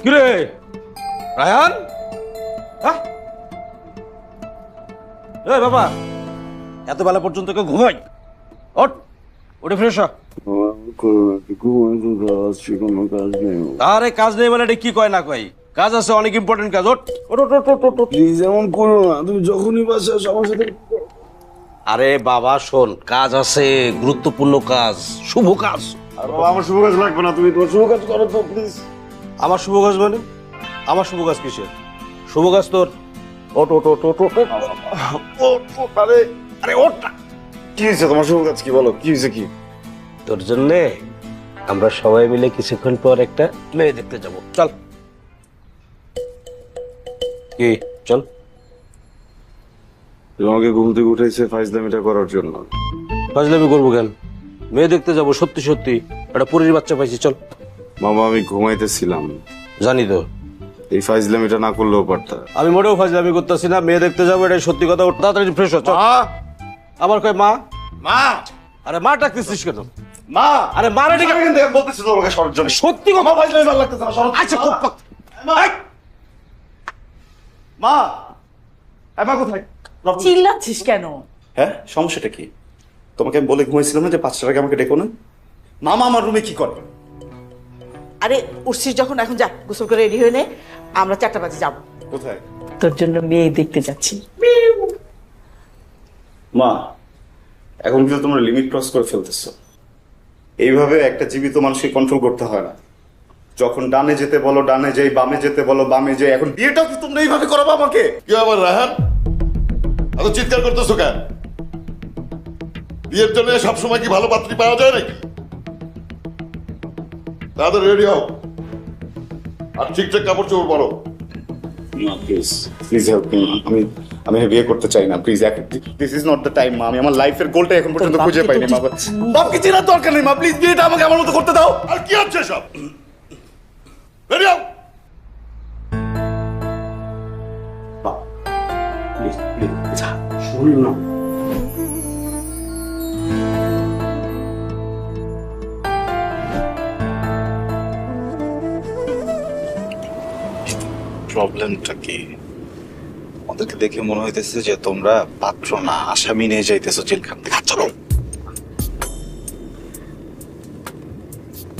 কিরে রায়ান, এই বাবা, এত বেলা পর্যন্ত কেউ ঘুমাই? ওঠ, উঠে ফ্রেশ হ। আরে কাজ নেই মানে এটা কি কয় না কয়? কাজ আছে, অনেক ইম্পর্টেন্ট কাজ। ওঠ ওঠ ওঠ ওঠ ওঠ, ওঠ। প্লিজ এমন করো না, তুমি যখনই বাসা আমার সাথে। আরে বাবা শোন, কাজ আছে, গুরুত্বপূর্ণ কাজ, শুভ কাজ। বাবা আমার শুভ কাজ লাগবে না, তুমি তোমার শুভ কাজ করো তো প্লিজ। আমার শুভ কাজ মানে? আমার শুভ কাজ কিসের? শুভ কাজ তোর। ওঠ ওঠ ওঠ ওঠ ওঠ ওঠ। আরে আরে ওঠ না। কি হয়েছে তোমার শুভ কাজ? কি বলো, কি হয়েছে? কি তোর জন্যে আমরা সবাই মিলে কিছুক্ষণ পর একটা মেয়ে দেখতে যাব। চল। কি চল? তোমাকে ঘুম থেকে উঠেছে ফাইজলামিটা করার জন্য। ফাজলামি করবো কেন? মেয়ে দেখতে যাব, সত্যি সত্যি একটা পরীর বাচ্চা পাইছি। চল। মামা আমি ঘুমাইতেছিলাম, জানি তো। এই ফাইজলামিটা না করলেও পারতা। আমি মোটেও ফাজলামি করতেছি না, মেয়ে দেখতে যাবো, এটাই সত্যি কথা। ওঠ তাড়াতাড়ি ফ্রেশ হ। চল। আবার কয় মা মা? আরে মা ডাকতেছিস কেন? মা আরে মা রে ডেকে বলতেছি তোমাকে সরার জন্য। সত্যি কথা। ফাইজলামি ভালো লাগতেছে না, সরো। আচ্ছা খুব মা, মা কোথায়? চিল্লাচ্ছিস কেন? হ্যাঁ, সমস্যাটা কি? তোমাকে আমি বলে ঘুমাইছিলাম না যে 5টার আগে আমাকে ডেকো না। মামা আমার রুমে কি করে? আরে উঠছিস যখন, এখন যা, গোসল করে রেডি হয়ে নে, আমরা 4টা বাজে যাবো। কোথায়? তোর জন্য মেয়ে দেখতে যাচ্ছি। মা, এখন কিন্তু তোমরা লিমিট ক্রস করে ফেলতেছো। এইভাবে একটা জীবিত মানুষকে কন্ট্রোল করতে হয় না। যখন ডানে যেতে বলো ডানে যাই, বামে যেতে বলো বামে যাই। এখন বিয়েটাও কি তোমরা এইভাবে করাবো আমাকে? কি আবার রাহান, এত চিৎকার করতেছো কেন? বিয়ের জন্য সবসময় কি ভালো পাত্রী পাওয়া যায় নাকি? তাদের রেডি হও আর ঠিকঠাক কাপড় চোপড় পরো। মা প্লিজ, প্লিজ হেল্প মি। আমি বিয়ে করতে চাই না, please. This is not the time মা। আমি আমার লাইফের গোলটা এখন পর্যন্ত তোর খুঁজে বাপকে পাইনি তো মা। বাপকে চেনার দরকার নেই মা, প্লিজ বিয়েটা আমাকে আমার মতো করতে দাও। আর কি হচ্ছে সব? রেডি হও। প্লিজ প্লিজ শুনুন না। প্রবলেমটা কি? ওদেরকে দেখে মনে হইতেছে যে তোমরা পাত্র না, আসামি নিয়ে যাইতেছো জেলখান থেকে। চলো।